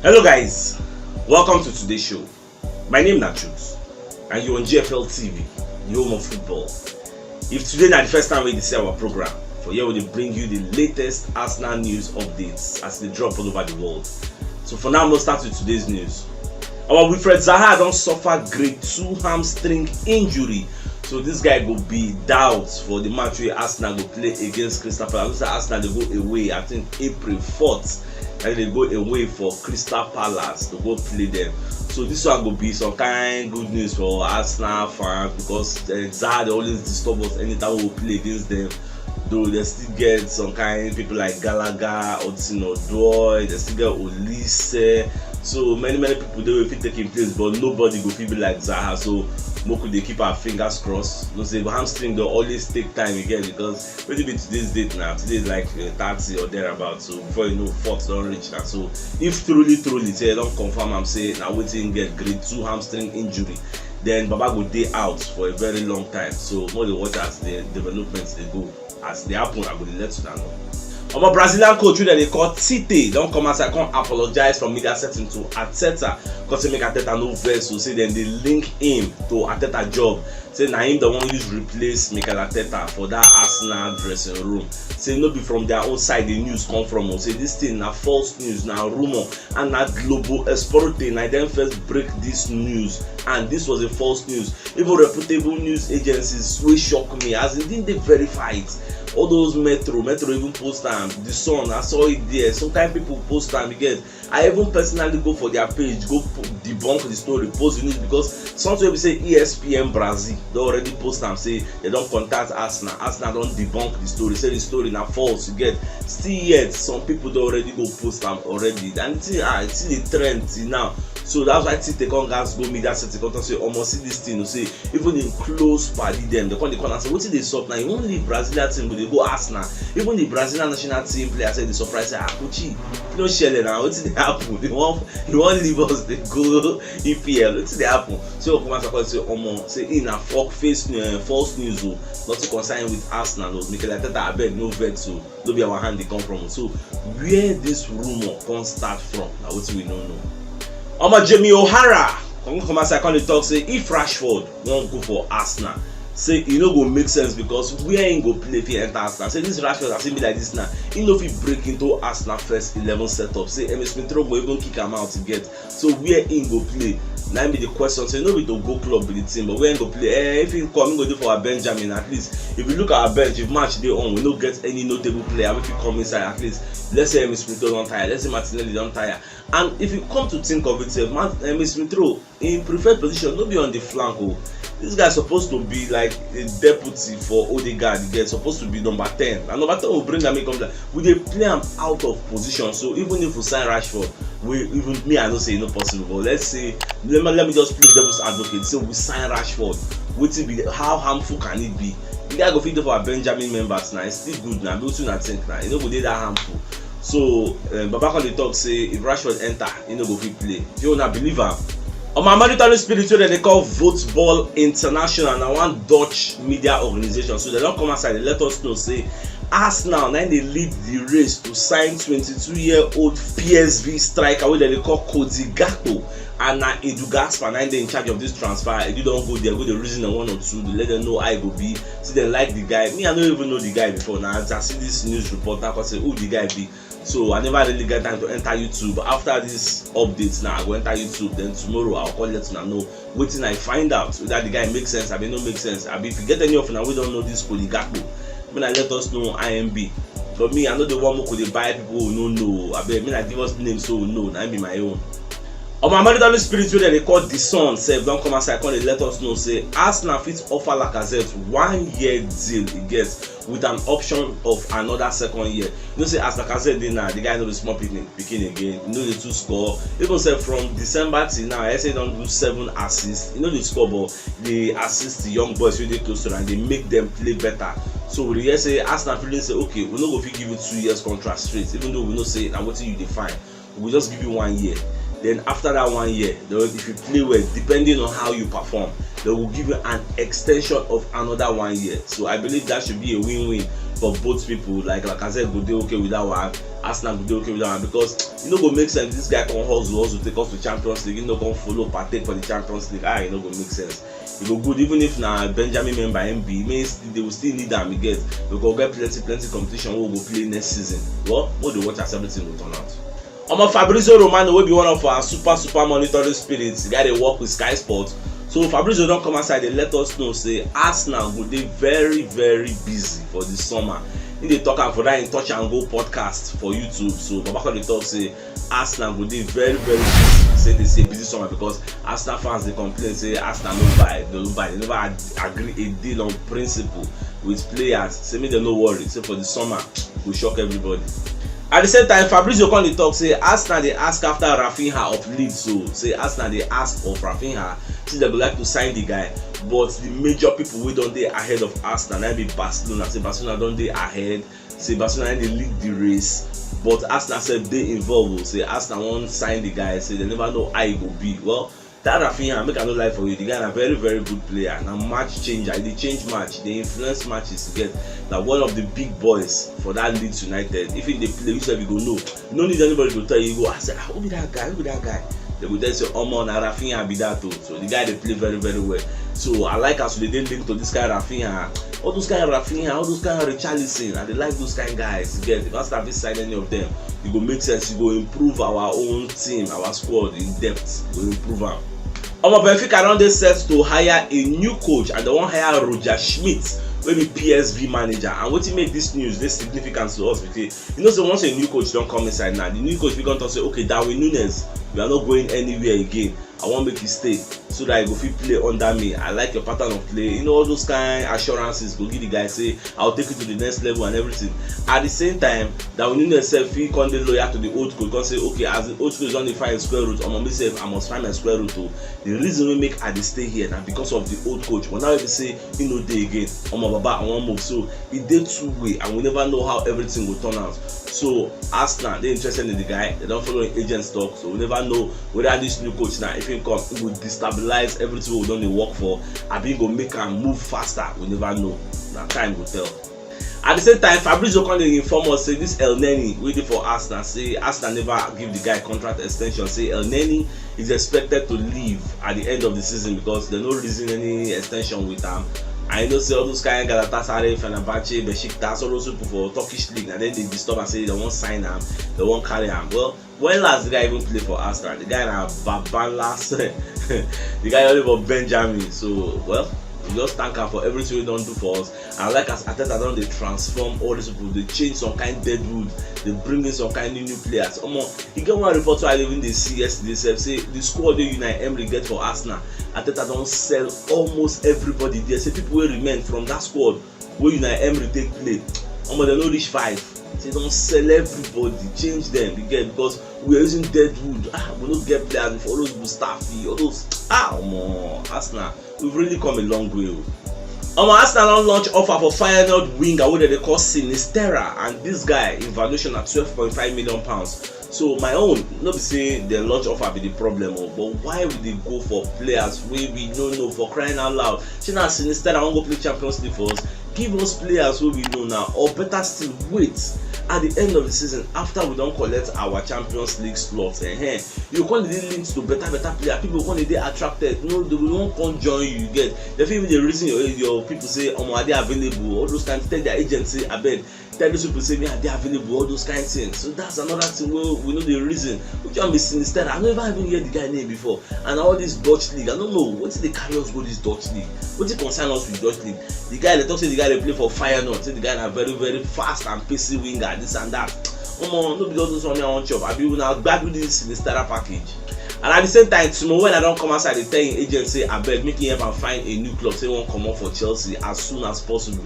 Hello guys, welcome to today's show. My name is CHUKS and you're on GFL TV, the home of football. If today is the first time we see our program, for here we will bring you the latest Arsenal news updates as they drop all over the world. So for now, we'll start with today's news. Our Wilfred Zaha don't suffer grade 2 hamstring injury. So this guy will be doubt for the match where Arsenal will play against Crystal Palace. Arsenal they go away, I think April 4th. And they go away for Crystal Palace to go play them. So this one will be some kind good news for Arsenal fans because Zaha they always disturb us anytime we play against them. Though they still get some kind people like Gallagher, Odin Odoi, they still get Olise. So many people they will fit taking place, but nobody will be like Zaha. So Moku they keep our fingers crossed. You say hamstring they always take time again because maybe today's date now. Today is like 30 or thereabouts. So before you know, 4th don't reach now. So if truly say don't confirm, I'm saying now waiting get grade 2 hamstring injury, then Baba go day out for a very long time. So more the watch as the developments they go as they happen, I will let you know. I'm a Brazilian coach that they call Tite. Don't come as I can't apologize from media setting to Arteta because they make Arteta no verse. So say then they link him to Arteta job. Say now him the one who's replace Mikel Arteta for that Arsenal dressing room. Say no be from their own side the news come from. Say this thing now false news, now rumor, and now global exploiting. I then first break this news, and this was a false news. Even reputable news agencies will shock me as they didn't they verify it. All those metro even post time. The Sun, I saw it there. Some kind of people post time again. I even personally go for their page, go debunk the story, post the news because sometimes we say ESPN Brazil, they already post them, say they don't contact Arsenal. Arsenal don't debunk the story, say the story now false. You get still yet some people they already go post them already. And it's the trend till now. So that's why they come guys go media set come say almost see this thing. You say even in close party them they come and say what did they stop now? Even the Brazilian team but they go Arsenal. Even the Brazilian national team player say they surprise say Kuchi, you know share now. What did they happen? They want leave us they go EPL. What did they happen? So come and say almost say in a false news not to concern with Arsenal. Mikel Arteta I beg no vex so no be our hand they come from. So where this rumor can start from? Now what we don't know. Jamie O'Hara come as I can talk say if Rashford won't go for Arsenal, say e no go make sense because where him go play if he enter Arsenal. Say this Rashford as he be like this now, he no fit break into Arsenal first 11 setup. Say Smith Rowe go even kick him out to get. So where him go play? Now be the question. Say no be to go club with the team, but where him go play? If he come, he go do for our Benjamin at least. If you look at our bench, if match day on, we no get any notable player. If he come inside at least, let's say Smith Rowe don't tire, let's say Martinelli don't tire. And if you come to think of it, Smith Rowe in preferred position, no be on the flank. Oh. This guy is supposed to be like a deputy for Odegaard. He gets supposed to be number 10. And number 10 will bring them come like we they play him out of position. So even if we sign Rashford, I don't say no possible. But let's say let me just play devil's advocate. So we sign Rashford. What it be? How harmful can it be? The guy go fit for our Benjamin members now. It's still good now. But I think now, go dey that harmful. So Baba can talk say if Rashford enter, go fit play. If you wanna believe him. On my monetary spiritual that they call Voetbal International and one Dutch media organization. So they don't come outside, they let us know say Arsenal now they lead the race to sign 22-year-old PSV striker where they call Cody Gakpo and Edu Gaspar now they in charge of this transfer. If you don't go there, go the reason and 1 or 2 to let them know I go be. See they like the guy. Me I don't even know the guy before now. I just see this news report now say who the guy be. So I never really get time to enter YouTube. But after this update now, I go enter YouTube. Then tomorrow I'll call let you know. Waiting I find out whether the guy makes sense. I mean no make sense. I mean if you get any of now we don't know this Polygapo. When I let us know IMB. For me, I know the one who could buy people who no. I mean I give us names so no. I be my own. On my marital spirit they call the Sun. Say don't come outside. They let us know. Say Arsenal fit offer Lacazette 1 year deal. He gets with an option of another 2nd year. You know say as Lacazette dey now, the guy no be small picking again. You know the 2 score. Even say from December till now, I say don't do 7 assists. You know the score, but they assist the young boys really close to and they make them play better. So we hear say Arsenal feeling say okay, we no go fit give you 2 years contract straight. Even though we know say now what you define, we just give you 1 year. Then after that 1 year, if you play well, depending on how you perform, they will give you an extension of another 1 year. So I believe that should be a win-win for both people. Like I said, go dey okay with that one, Arsenal go dey okay with that one, because e no go make sense this guy come hustle take us to Champions League, e no come follow partake for the Champions League. E no go make sense. E go good even if na Benjamin member MB, means they will still need am. We go get plenty competition wey we go play next season. Well, we dey watch as everything go turn out. Fabrizio Romano wey be one of our super monitoring spirits, the guy dey work with Sky Sports. So Fabrizio don come outside, dey let us know say Arsenal go dey very busy for the summer. He dey talk am for that in Touch and Go podcast for YouTube. So Babako dey talk say Arsenal go dey very busy. Say they say busy summer because Arsenal fans dey complain say Arsenal no buy. They never agree a deal on principle with players. Say make dem no worry. Say for the summer go shock everybody. At the same time, Fabrizio come dey talk say Arsenal dey ask after Rafinha of Leeds. So say Arsenal dey ask of Rafinha, since they go like to sign the guy, but the major people wey don dey ahead of Arsenal na be Barcelona. Say Barcelona don dey ahead. Say Barcelona dey lead the race, but Arsenal sef dey involved. Say Arsenal wan sign the guy. Say they never know how e go be. Well, that Rafinha, make I no lie for you, the guy na very good player. Na match changer. He dey change match. Dey influence matches. Get na one of the big boys for that Leeds United. If he dey play, you sef you go know. You no need anybody to tell you. You go ask, who be that guy? Who be that guy? They go tell you say, na Rafinha be that too. So the guy dey play very well. So I like as they dey link to this guy Rafinha. All those kind of Rafinha, all those kind of Richarlison, and they like those kind of guys. Get if Arsenal fit sign any of them, it go make sense. It go improve our own team, our squad in depth. It go improve am. Benfica don dey set to hire a new coach, and they wan hire Roger Schmidt, wey be PSV manager. And wetin make this news dey significant to us because you know say once a new coach don come inside now, the new coach fit come talk say, okay, Darwin Núñez, we are not going anywhere again. I wan make you stay so that you go fit play under me. I like your pattern of play. You know, all those kind assurances go give the guy say I'll take you to the next level and everything. At the same time, Darwin Núñez sef fit come dey loyal to the old coach, come say, okay, as the old coach don dey find square root, me sef I must find my square root too. The reason wey make I dey stay here na because of the old coach. But now if you say he no dey again, Baba I wan move. So e dey two way, and we never know how everything go turn out. So Arsenal dey interested in the guy. They don follow agents talk, so we never know whether this new coach now, if he come, he will destabilize everything we don dey work for. Abi go make am move faster. We never know. Na time go tell. At the same time, Fabrizio come dey inform us say this Elneny wey dey for Arsenal, say Arsenal never give the guy contract extension. Say Elneny is expected to leave at the end of the season because they no reason any extension with am. I know say all those kind of Galatasaray, Fenerbahce, Besiktas, all those people for Turkish league, and then they disturb and say they won't sign him, they won't carry him. Well, when last the guy even play for Arsenal? The guy na Babalas, the guy only for Benjamin. So well, we just thank him for everything he don't do for us. And like as Arteta don dey transform all these people, they change some kind of dead wood, they bring in some kind of new players. He get one report I even dey see yesterday say the squad wey Unai Emery get for Arsenal, Arteta don sell almost everybody there. Say people wey remain from that squad wey Unai Emery take play, they no reach 5. Say don't sell everybody, change them. You get, because we are using dead wood. We don't get players for all those Mustafi, all those Arsenal. We've really come a long way. Arsenal don launch offer for Feyenoord winger wey they call Sinistera, and this guy in valuation at £12.5 million. So my own, not be say the launch offer be the problem, but why would they go for players wey we no know, for crying out loud? Say now Sinistera won't go play Champions League for us. Give us players who we know now, or better still, wait at the end of the season after we don't collect our Champions League slots. You can't link to better players. People can't dey attracted. No, they won't come join you. Get the feel the reason your people say are they available? All those kinds. Tell their agency, I bet. Tell those people say are they available? All those kind of things. So that's another thing where we know the reason. Which one be Sinister? I never even heard the guy name before. And all this Dutch league, I don't know what they carry us go this Dutch league. What they concern us with Dutch league? The guy they talk say the guy they play for Feyenoord. Say the guy are very fast and pacey winger. This and that. No be all those money I want chop. I be now glad with this Sinister package. And at the same time, tomorrow when I don't come outside, they tell your agent say I beg make him help and find a new club. Say won't come up for Chelsea as soon as possible.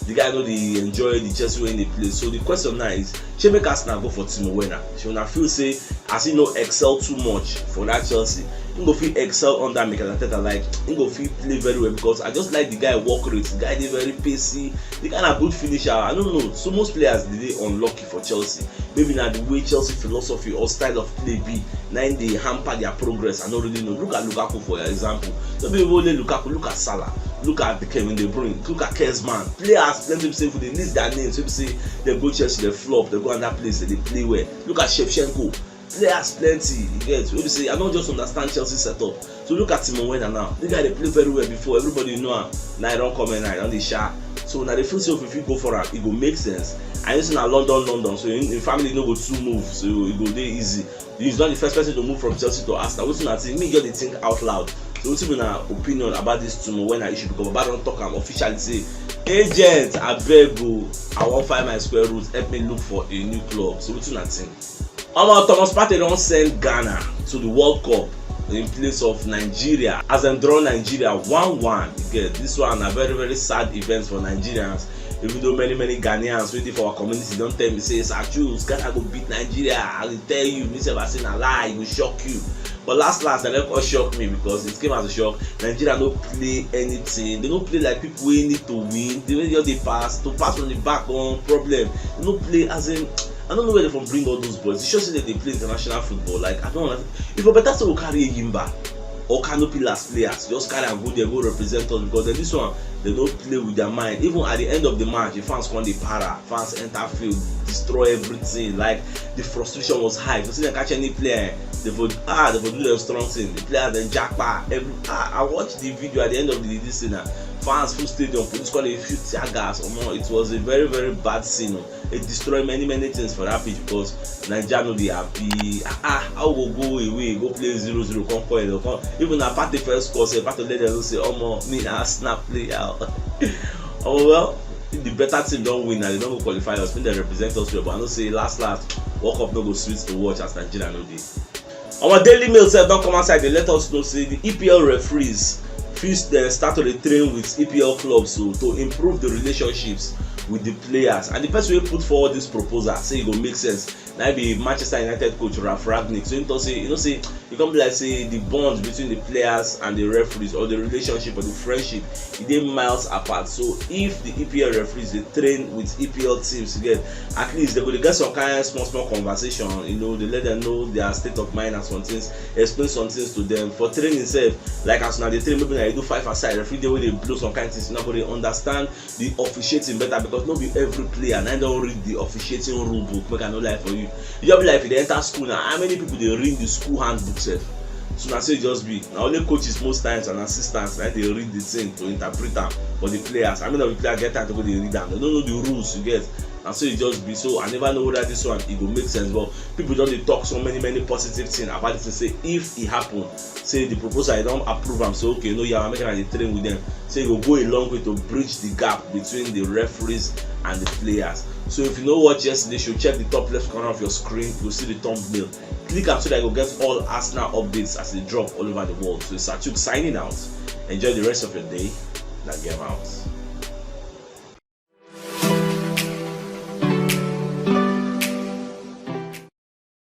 The guy know they enjoy the Chelsea when they play. So the question now is, should make Arsenal go for Timo Werner? She wanna feel say as he no excel too much for that Chelsea, he go fit excel under Mikel Arteta. Like he go fit play very well because I just like the guy work rate. The guy dey very pacey. The kind of good finisher. I don't know. So most players dey unlucky for Chelsea. Maybe na the way Chelsea philosophy or style of play be, na dey hamper their progress. I don't really know. Look at Lukaku for example. Don't be only Lukaku. Look at Salah. Look at the Kevin De Bruyne. Look at Kersman. Players plenty say if they list their names, people say they go Chelsea, they flop, they go another place, they play well. Look at Shevchenko. Players plenty. You get. People say I don't just understand Chelsea setup. So look at Timo Werner now. The guy they play very well before. Everybody know him. Now he don't come in. Now he don't dey shy. So now they feel so if you go for him, it go make sense. And it's now London. So in family no go too move. So it go dey easy. He's not the first person to move from Chelsea to Arsenal. What's not me get the think out loud. So what's been an opinion about this Timo Werner issue because Baba don't talk am officially say agent abeg o I wan find my square root help me look for a new club. So what's not think? Thomas Partey don send Ghana to the World Cup in place of Nigeria as dem draw Nigeria 1-1. You get this one a very very sad event for Nigerians. Even though many Ghanaians waiting for our community don't tell me say CHUKS Ghana go beat Nigeria. I will tell you, me say I say na lie, it will shock you. But last they never shock me because it came as a shock. Nigeria don't play anything. They don't play like people wey need to win. They just dey pass from the back on problem. They don't play as in. I don't know where they from bring all those boys. It shows that they play international football. Like I don't understand. If a better say we carry a Yimba or Canopy last players, just carry and go there, go represent us because then this one they don't play with their mind. Even at the end of the match, the fans come the para, fans enter field, destroy everything. Like the frustration was high. If you see them catch any player, they would do their strong thing. The players then jackpot. I watched the video at the end of the this thing. Fans full stadium, police call a few tear gas or more. It was a very very bad scene. It destroyed many things for that pitch because Nigeria no dey happy. How go away, go play 0-0, come point. Even na Partey first score, say Partey let them say, me na snap play out. Well, the better team don't win and they don't go qualify us. When they represent us well, but I know say last World Cup no go sweet to watch as Nigeria no dey. Our Daily Mail said don't come outside. They let us know say the EPL referees fit start to train with EPL clubs so to improve the relationships with the players. And the person wey put forward this proposal say it go make sense. Now be Manchester United coach Ralph Rangnick. So he say e come be like say the bonds between the players and the referees or the relationship or the friendship e dey miles apart. So if the EPL referees dey train with EPL teams again, at least they go get some kind of small conversation. You know, they let them know their state of mind and some things, explain some things to them. For training itself, like as now they train, maybe they do 5 aside, referee dey wey dey blow some kind of things. Nobody understand the officiating better because no be every player and I don't read the officiating rule book. Make I no lie for you. You just be like if they enter school now, how many people they read the school handbook sef? So na say just be na only coaches most times and assistants like they read the thing to interpret them for the players. I mean the players get time to go dey read them. They don't know the rules you get. And so it just be so I never know whether this one it go make sense, but people don't dey talk so many positive things about this. Say if it happen, say the proposal I don't approve am, so okay, no, you are making a train with them. Say it will go a long way to bridge the gap between the referees and the players. So if you know what yesterday, you should check the top left corner of your screen. You'll see the thumbnail. Click am so that you will get all Arsenal updates as they drop all over the world. So it's CHUKS signing out. Enjoy the rest of your day. Now get out.